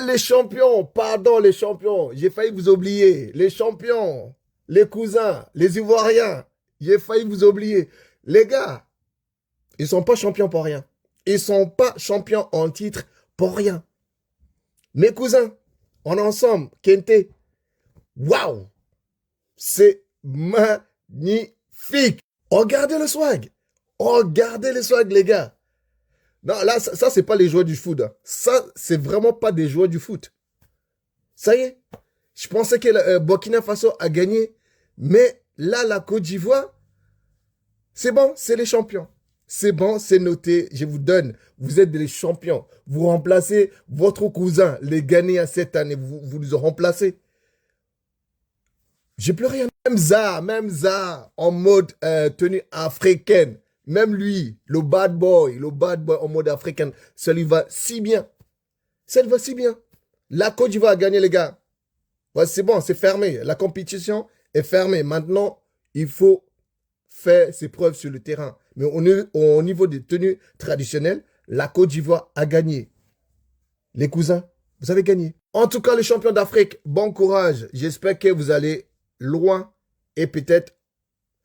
Les champions, pardon les champions, j'ai failli vous oublier. Les champions, les cousins, les Ivoiriens, j'ai failli vous oublier. Les gars, ils sont pas champions pour rien. Ils sont pas champions en titre pour rien. Mes cousins, on est ensemble, Kente. Waouh, c'est magnifique. Regardez le swag. Regardez le swag, les gars. Non, là, ça c'est pas les joueurs du foot. Hein. Ça, c'est vraiment pas des joueurs du foot. Ça y est. Je pensais que Burkina Faso a gagné. Mais là, la Côte d'Ivoire, c'est bon, c'est les champions. C'est bon, c'est noté. Je vous donne. Vous êtes des champions. Vous remplacez votre cousin, les Ghanéens cette année. Vous nous remplacez. J'ai plus rien. Même ça, en mode tenue africaine. Même lui, le bad boy en mode africain, ça lui va si bien. Ça lui va si bien. La Côte d'Ivoire a gagné, les gars. Ouais, c'est bon, c'est fermé. La compétition est fermée. Maintenant, il faut faire ses preuves sur le terrain. Mais au niveau des tenues traditionnelles, la Côte d'Ivoire a gagné. Les cousins, vous avez gagné. En tout cas, les champions d'Afrique, bon courage. J'espère que vous allez loin et peut-être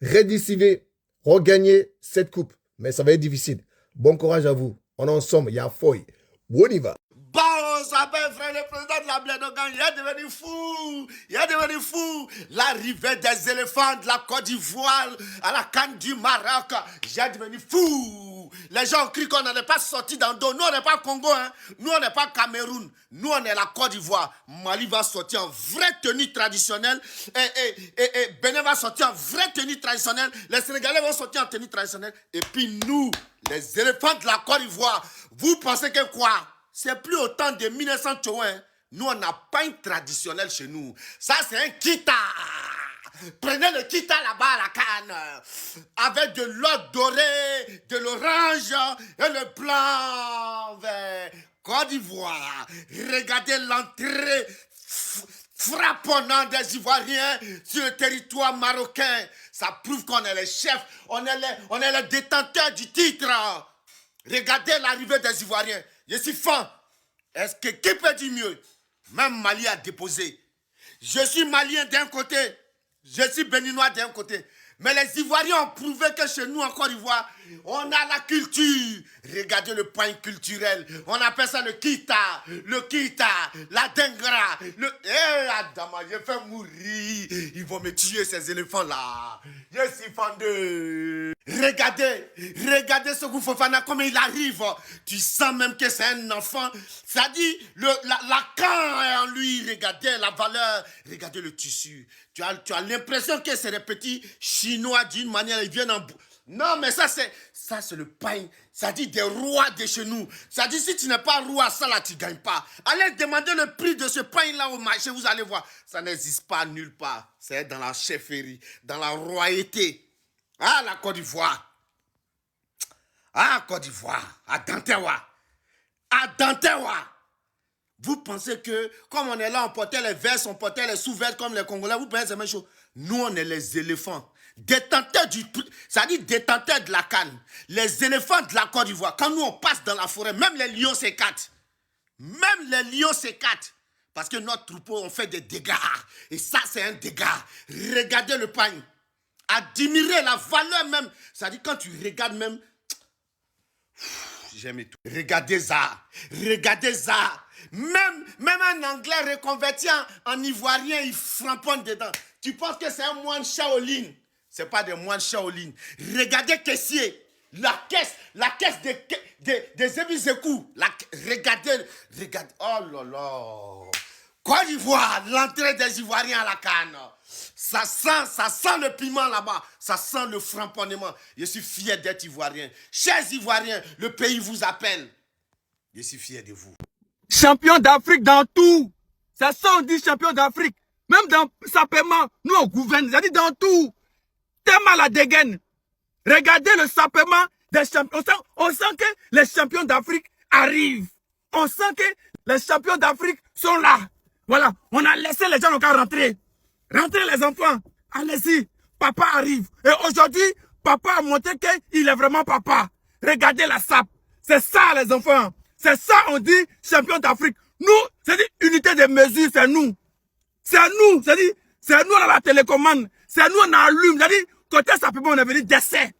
redécider regagner cette coupe. Mais ça va être difficile. Bon courage à vous. On est ensemble. Il y a Foy. On y va. Bon, on s'appelle frère le président de la Blédogan. Il est devenu fou. Il est devenu fou. L'arrivée des éléphants de la Côte d'Ivoire à la CAN du Maroc. J'ai devenu fou. Les gens ont cru qu'on n'allait pas sortir dans le dos. Nous, on n'est pas Congo. Hein. Nous, on n'est pas Cameroun. Nous, on est la Côte d'Ivoire. Mali va sortir en vraie tenue traditionnelle. Et Bénin va sortir en vraie tenue traditionnelle. Les Sénégalais vont sortir en tenue traditionnelle. Et puis nous, les éléphants de la Côte d'Ivoire, vous pensez que quoi? C'est plus autant de 1980. Hein. Nous, on n'a pas une traditionnelle chez nous. Ça, c'est un kita. Prenez le kita là-bas à la canne. Avec de l'or doré, de l'orange et le blanc vert. Côte d'Ivoire. Regardez l'entrée frapponnante des Ivoiriens sur le territoire marocain. Ça prouve qu'on est les chefs. On est les détenteurs du titre. Regardez l'arrivée des Ivoiriens. Je suis fan. Est-ce que qui peut dire mieux? Même Mali a déposé. Je suis malien d'un côté. Je suis béninois d'un côté. Mais les Ivoiriens ont prouvé que chez nous, en Côte d'Ivoire, on a la culture. Regardez le point culturel. On appelle ça le kita, la dengra. Adama, je fais mourir. Ils vont me tuer, ces éléphants-là. Je suis fan d'eux. Regardez ce Fofana, comment il arrive. Tu sens même que c'est un enfant. Ça dit, la can est en lui. Regardez la valeur. Regardez le tissu. Tu as l'impression que c'est des petits Chinois d'une manière, ils viennent en... Non, mais ça c'est le pain. Ça dit des rois de chez nous. Ça dit si tu n'es pas roi, ça là, tu ne gagnes pas. Allez demander le prix de ce pain-là au marché, vous allez voir. Ça n'existe pas nulle part. C'est dans la chefferie, dans la royauté. Ah, la Côte d'Ivoire. Ah, Côte d'Ivoire. À Dantewa. À Dantewa. Vous pensez que, comme on est là, on portait les vestes, on portait les sous-vestes comme les Congolais, vous pensez que c'est la même chose. Nous, on est les éléphants. Détenteurs ça dit détenteurs de la canne. Les éléphants de la Côte d'Ivoire. Quand nous, on passe dans la forêt, même les lions s'écartent. Même les lions s'écartent. Parce que notre troupeau, on fait des dégâts. Et ça, c'est un dégât. Regardez le pain. Admirez la valeur même. Ça dit, quand tu regardes même... J'aime tout. Regardez ça. Regardez ça. Même un Anglais reconverti en Ivoirien, il framponne dedans. Tu penses que c'est un moine Shaolin? Ce n'est pas des moines Shaolin. Regardez caissier. La caisse des Ebisekou. Regardez. Oh là là. Côte d'Ivoire, l'entrée des Ivoiriens à la canne. Ça sent le piment là-bas. Ça sent le framponnement. Je suis fier d'être Ivoirien. Chers Ivoiriens, le pays vous appelle. Je suis fier de vous. Champion d'Afrique dans tout. C'est ça on dit champion d'Afrique. Même dans sa paiement, nous on gouverne. Ça dit dans tout. Tellement la dégaine. Regardez le sapement des champions. On sent que les champions d'Afrique arrivent. On sent que les champions d'Afrique sont là. Voilà. On a laissé les gens encore rentrer. Rentrez les enfants. Allez-y. Papa arrive. Et aujourd'hui, papa a montré qu'il est vraiment papa. Regardez la sape. C'est ça les enfants. C'est ça on dit champion d'Afrique. Nous, c'est-à-dire unité de mesure, c'est nous. C'est nous, c'est-à-dire, c'est nous on a la télécommande. C'est nous on allume. C'est-à-dire, côté Sapema, on est venu décès.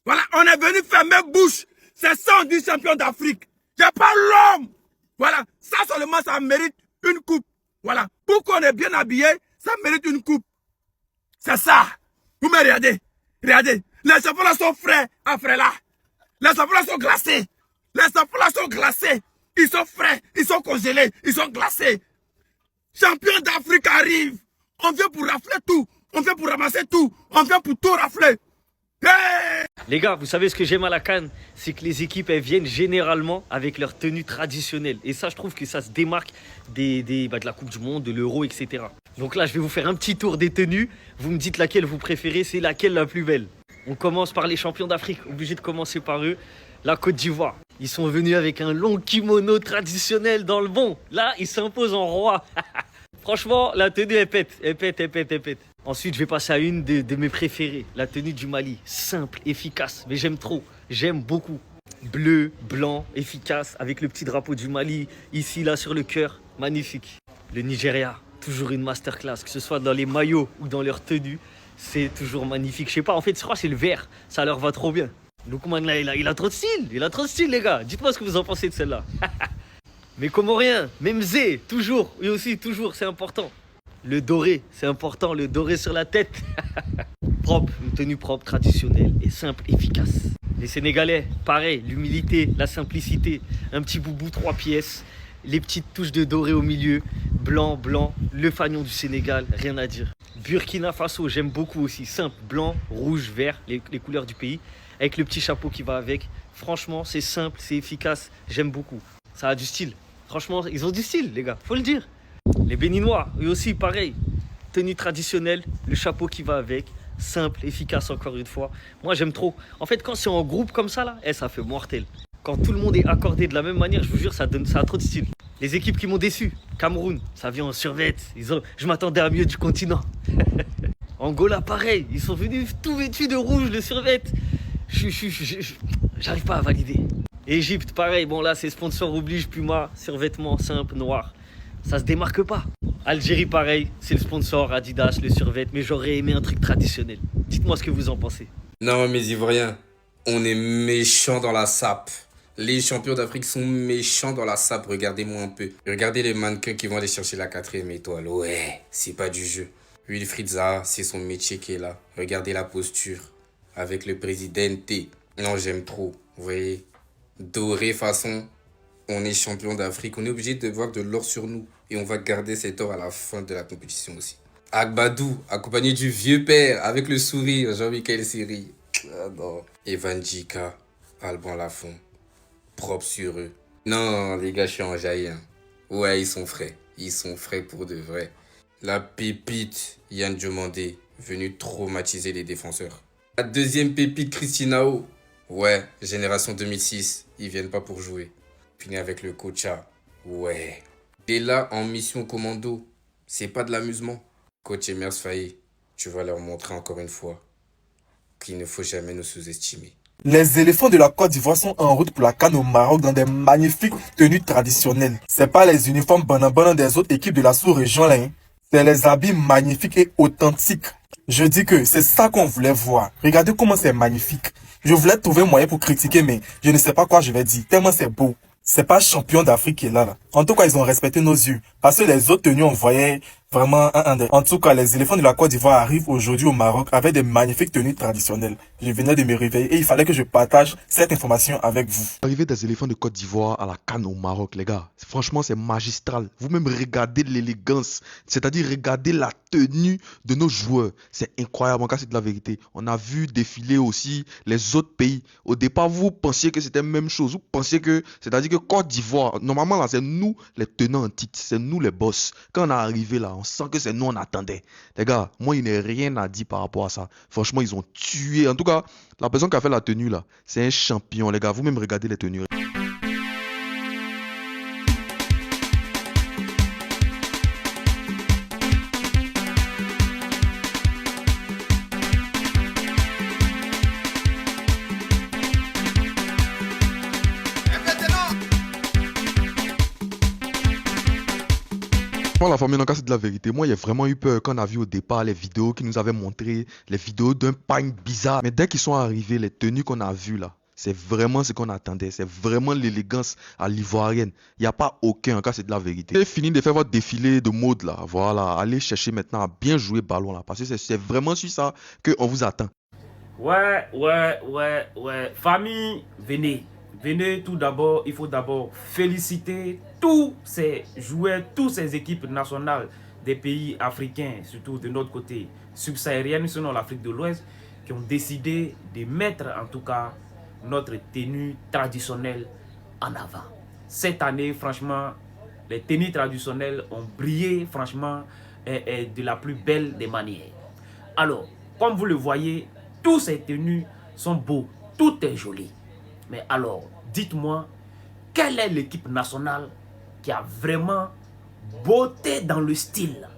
Voilà, on est venu fermer bouche. C'est ça on dit champion d'Afrique. J'ai pas l'homme. Voilà, ça seulement, ça mérite une coupe. Voilà, pour qu'on est bien habillé, ça mérite une coupe. C'est ça. Vous me regardez. Regardez. Les champions là sont frais, frais là. Les champions là sont glacés. Les champions là sont glacés. Ils sont frais, ils sont congelés, ils sont glacés. Champion d'Afrique arrive. On vient pour rafler tout. On vient pour ramasser tout. On vient pour tout rafler. Hey! Les gars, vous savez ce que j'aime à la CAN, c'est que les équipes, elles viennent généralement avec leur tenue traditionnelle. Et ça, je trouve que ça se démarque de la Coupe du Monde, de l'Euro, etc. Donc là, je vais vous faire un petit tour des tenues. Vous me dites laquelle vous préférez, c'est laquelle la plus belle. On commence par les champions d'Afrique. Obligé de commencer par eux. La Côte d'Ivoire. Ils sont venus avec un long kimono traditionnel dans le bon. Là, ils s'imposent en roi. Franchement, la tenue, elle pète. Elle pète, elle pète, elle pète. Ensuite, je vais passer à une de mes préférées. La tenue du Mali. Simple, efficace. Mais j'aime trop. J'aime beaucoup. Bleu, blanc, efficace. Avec le petit drapeau du Mali. Ici, là, sur le cœur. Magnifique. Le Nigeria. Toujours une masterclass. Que ce soit dans les maillots ou dans leur tenue. C'est toujours magnifique. Je sais pas, en fait, je crois que c'est le vert. Ça leur va trop bien. Lookman, là, il a trop de style. Il a trop de style, les gars. Dites-moi ce que vous en pensez de celle-là. Mais comment rien. Même Zé, toujours. Et aussi, toujours, c'est important. Le doré, c'est important. Le doré sur la tête. Propre, une tenue propre, traditionnelle et simple, efficace. Les Sénégalais, pareil. L'humilité, la simplicité. Un petit boubou, 3 pièces. Les petites touches de doré au milieu. Blanc, blanc. Le fanion du Sénégal, rien à dire. Burkina Faso, j'aime beaucoup aussi. Simple, blanc, rouge, vert, les couleurs du pays. Avec le petit chapeau qui va avec. Franchement, c'est simple, c'est efficace. J'aime beaucoup. Ça a du style. Franchement, ils ont du style, les gars. Faut le dire. Les Béninois, eux aussi, pareil. Tenue traditionnelle, le chapeau qui va avec. Simple, efficace, encore une fois. Moi, j'aime trop. En fait, quand c'est en groupe comme ça, là, ça fait mortel. Quand tout le monde est accordé de la même manière, je vous jure, ça a trop de style. Les équipes qui m'ont déçu. Cameroun, ça vient en survêt. Je m'attendais à mieux du continent. Angola, pareil. Ils sont venus tout vêtus de rouge, le survêt. J'arrive pas à valider. Égypte, pareil. Bon, là, c'est sponsor oblige, Puma, survêtement simple, noir. Ça se démarque pas. Algérie, pareil. C'est le sponsor, Adidas, le survêt. Mais j'aurais aimé un truc traditionnel. Dites-moi ce que vous en pensez. Non, mes Ivoiriens, on est méchants dans la sape. Les champions d'Afrique sont méchants dans la sape. Regardez-moi un peu. Regardez les mannequins qui vont aller chercher la 4e étoile. Ouais, c'est pas du jeu. Wilfried Zaha, c'est son métier qui est là. Regardez la posture. Avec le présidente. Non, j'aime trop. Vous voyez, doré façon, on est champion d'Afrique. On est obligé de voir de l'or sur nous. Et on va garder cet or à la fin de la compétition aussi. Agbadou, accompagné du vieux père, avec le sourire, Jean-Michel Siri. Ah non. Evan Djika, Alban Lafont, propre sur eux. Non, les gars, je suis enjaillé. Hein. Ouais, ils sont frais. Ils sont frais pour de vrai. La pépite, Yann Diomandé, venu traumatiser les défenseurs. La deuxième pépite, Christinao. Ouais, génération 2006, ils viennent pas pour jouer. Fini avec le Kocha. Ouais. Et là, en mission commando, c'est pas de l'amusement. Coach Emers Faye, tu vas leur montrer encore une fois qu'il ne faut jamais nous sous-estimer. Les éléphants de la Côte d'Ivoire sont en route pour la CAN au Maroc dans des magnifiques tenues traditionnelles. C'est pas les uniformes banana des autres équipes de la sous-région là. Hein. C'est les habits magnifiques et authentiques. Je dis que c'est ça qu'on voulait voir. Regardez comment c'est magnifique. Je voulais trouver moyen pour critiquer, mais je ne sais pas quoi je vais dire. Tellement c'est beau. C'est pas champion d'Afrique qui est là. En tout cas, ils ont respecté nos yeux. Parce que les autres tenues, on voyait vraiment un des... En tout cas, les éléphants de la Côte d'Ivoire arrivent aujourd'hui au Maroc avec des magnifiques tenues traditionnelles. Je venais de me réveiller et il fallait que je partage cette information avec vous. L'arrivée des éléphants de Côte d'Ivoire à la CAN au Maroc, les gars, franchement, c'est magistral. Vous-même regardez l'élégance, c'est-à-dire regardez la tenue de nos joueurs. C'est incroyable, en cas, c'est de la vérité. On a vu défiler aussi les autres pays. Au départ, vous pensiez que c'était la même chose. Vous pensiez que, c'est-à-dire que Côte d'Ivoire, normalement, là, c'est nous les tenants en titre, c'est nous les boss. Quand on est arrivé là, on sent que c'est nous on attendait. Les gars, moi, il n'y a rien à dire par rapport à ça. Franchement, ils ont tué. En tout cas, la personne qui a fait la tenue là, c'est un champion, les gars. Vous-même regardez les tenues. Pour la famille, c'est de la vérité. Moi, j'ai vraiment eu peur quand on a vu au départ les vidéos qui nous avaient montré, les vidéos d'un pagne bizarre. Mais dès qu'ils sont arrivés, les tenues qu'on a vues là, c'est vraiment ce qu'on attendait. C'est vraiment l'élégance à l'ivoirienne. Il n'y a pas aucun cas, c'est de la vérité. J'ai fini de faire votre défilé de mode là. Voilà, allez chercher maintenant à bien jouer ballon là. Parce que c'est vraiment sur ça qu'on vous attend. Ouais. Famille, venez. Venez tout d'abord, il faut d'abord féliciter tous ces joueurs, toutes ces équipes nationales des pays africains, surtout de notre côté subsaharienne, sinon l'Afrique de l'Ouest, qui ont décidé de mettre en tout cas notre tenue traditionnelle en avant. Cette année, franchement, les tenues traditionnelles ont brillé, franchement, de la plus belle des manières. Alors, comme vous le voyez, tous ces tenues sont beaux, tout est joli. Mais alors, dites-moi, quelle est l'équipe nationale qui a vraiment beauté dans le style?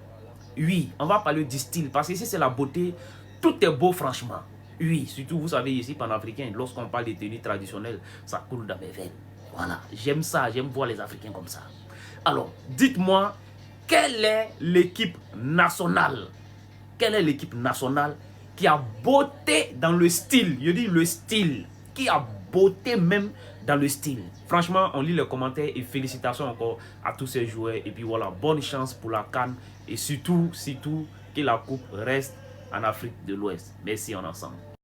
Oui, on va parler du style, parce que ici c'est la beauté, tout est beau franchement. Oui, surtout vous savez ici, panafricain, lorsqu'on parle des tenues traditionnelles, ça coule dans mes veines. Voilà, j'aime ça, j'aime voir les Africains comme ça. Alors, dites-moi, quelle est l'équipe nationale? Quelle est l'équipe nationale qui a beauté dans le style? Je dis le style, qui a beauté même dans le style. Franchement, on lit les commentaires et félicitations encore à tous ces joueurs. Et puis voilà, bonne chance pour la CAN. Et surtout, que la coupe reste en Afrique de l'Ouest. Merci en ensemble.